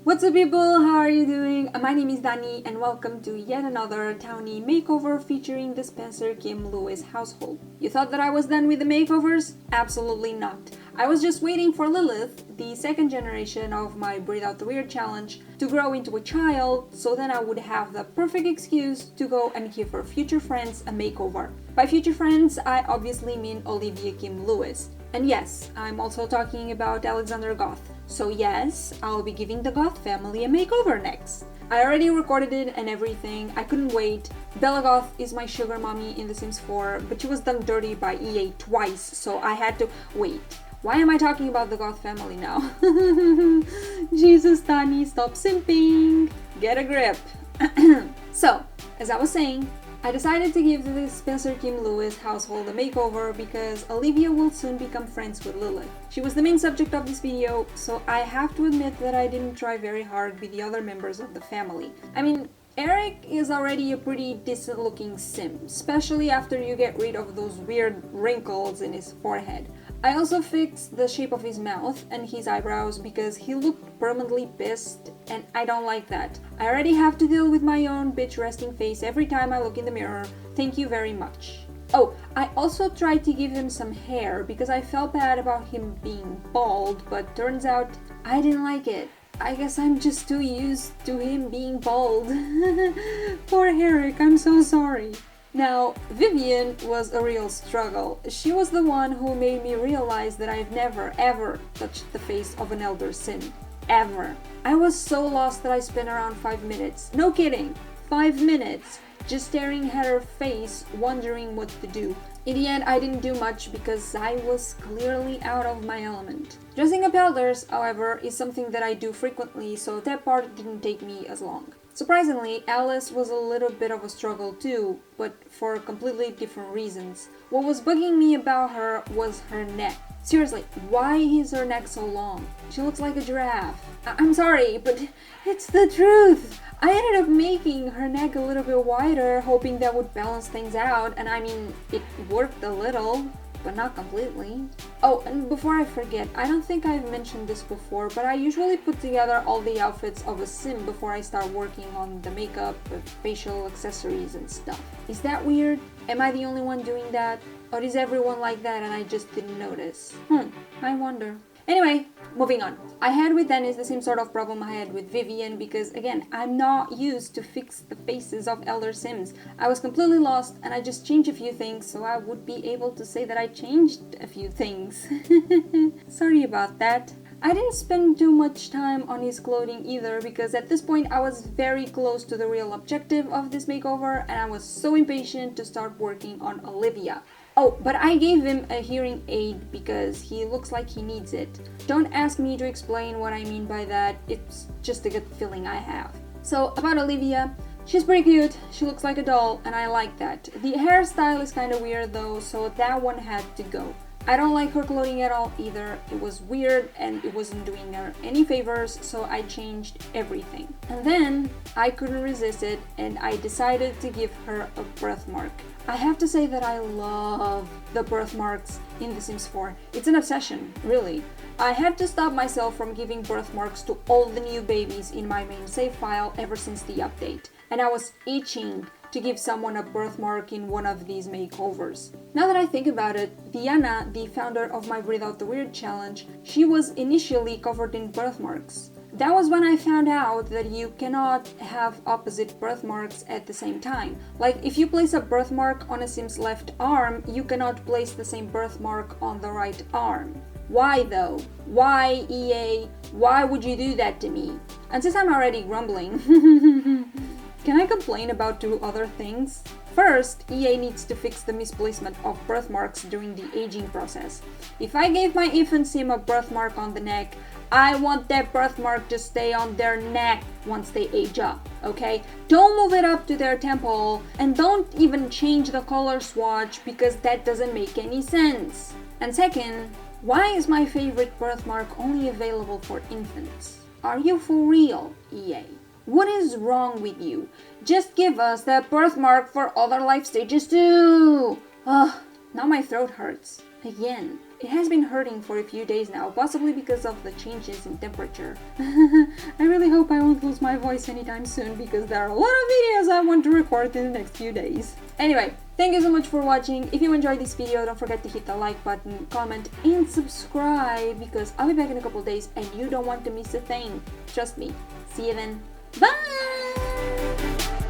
What's up people, how are you doing? My name is Dani and welcome to yet another Townie Makeover featuring the Spencer Kim Lewis household. You thought that I was done with the makeovers? Absolutely not. I was just waiting for Lilith, the second generation of my Breathe Out the Weird challenge, to grow into a child, so then I would have the perfect excuse to go and give her future friends a makeover. By future friends, I obviously mean Olivia Kim Lewis. And yes, I'm also talking about Alexander Goth. So yes, I'll be giving the Goth family a makeover next. I already recorded it and everything, I couldn't wait. Bella Goth is my sugar mommy in The Sims 4, but she was done dirty by EA twice, so I had to wait. Why am I talking about the Goth family now? Jesus, Tani, stop simping! Get a grip! So, as I was saying, I decided to give the Spencer Kim Lewis household a makeover because Olivia will soon become friends with Lilith. She was the main subject of this video, so I have to admit that I didn't try very hard with the other members of the family. I mean, Eric is already a pretty decent looking sim, especially after you get rid of those weird wrinkles in his forehead. I also fixed the shape of his mouth and his eyebrows because he looked permanently pissed and I don't like that. I already have to deal with my own bitch resting face every time I look in the mirror. Thank you very much. Oh, I also tried to give him some hair because I felt bad about him being bald, but turns out I didn't like it. I guess I'm just too used to him being bald. Poor Eric, I'm so sorry. Now, Vivian was a real struggle. She was the one who made me realize that I've never ever touched the face of an elder sim. Ever. I was so lost that I spent around 5 minutes. No kidding! 5 minutes! Just staring at her face, wondering what to do. In the end, I didn't do much because I was clearly out of my element. Dressing up elders, however, is something that I do frequently, so that part didn't take me as long. Surprisingly, Alice was a little bit of a struggle too, but for completely different reasons. What was bugging me about her was her neck. Seriously, why is her neck so long? She looks like a giraffe. I'm sorry, but it's the truth! I ended up making her neck a little bit wider, hoping that would balance things out, and I mean, it worked a little, but not completely. Oh, and before I forget, I don't think I've mentioned this before, but I usually put together all the outfits of a sim before I start working on the makeup, facial accessories and stuff. Is that weird? Am I the only one doing that? Or is everyone like that and I just didn't notice? I wonder. Anyway, moving on. I had with Dennis the same sort of problem I had with Vivian because, again, I'm not used to fix the faces of elder sims. I was completely lost and I just changed a few things so I would be able to say that I changed a few things. Sorry about that. I didn't spend too much time on his clothing either because at this point I was very close to the real objective of this makeover and I was so impatient to start working on Olivia. Oh, but I gave him a hearing aid because he looks like he needs it. Don't ask me to explain what I mean by that, it's just a good feeling I have. So, about Olivia, she's pretty cute, she looks like a doll, and I like that. The hairstyle is kinda weird though, so that one had to go. I don't like her clothing at all either, it was weird and it wasn't doing her any favors, so I changed everything. And then, I couldn't resist it and I decided to give her a birthmark. I have to say that I love the birthmarks in The Sims 4. It's an obsession, really. I had to stop myself from giving birthmarks to all the new babies in my main save file ever since the update. And I was itching to give someone a birthmark in one of these makeovers. Now that I think about it, Diana, the founder of my Breathe Out the Weird challenge, she was initially covered in birthmarks. That was when I found out that you cannot have opposite birthmarks at the same time. Like, if you place a birthmark on a sim's left arm, you cannot place the same birthmark on the right arm. Why though? Why, EA? Why would you do that to me? And since I'm already grumbling, can I complain about two other things? First, EA needs to fix the misplacement of birthmarks during the aging process. If I gave my infant sim a birthmark on the neck, I want that birthmark to stay on their neck once they age up, okay? Don't move it up to their temple and don't even change the color swatch because that doesn't make any sense. And second, why is my favorite birthmark only available for infants? Are you for real, EA? What is wrong with you? Just give us that birthmark for other life stages too! Ugh, now my throat hurts. Again. It has been hurting for a few days now, possibly because of the changes in temperature. I really hope my voice anytime soon because there are a lot of videos I want to record in the next few days. Anyway, thank you so much for watching. If you enjoyed this video, don't forget to hit the like button, comment, and subscribe because I'll be back in a couple days and you don't want to miss a thing. Trust me. See you then. Bye!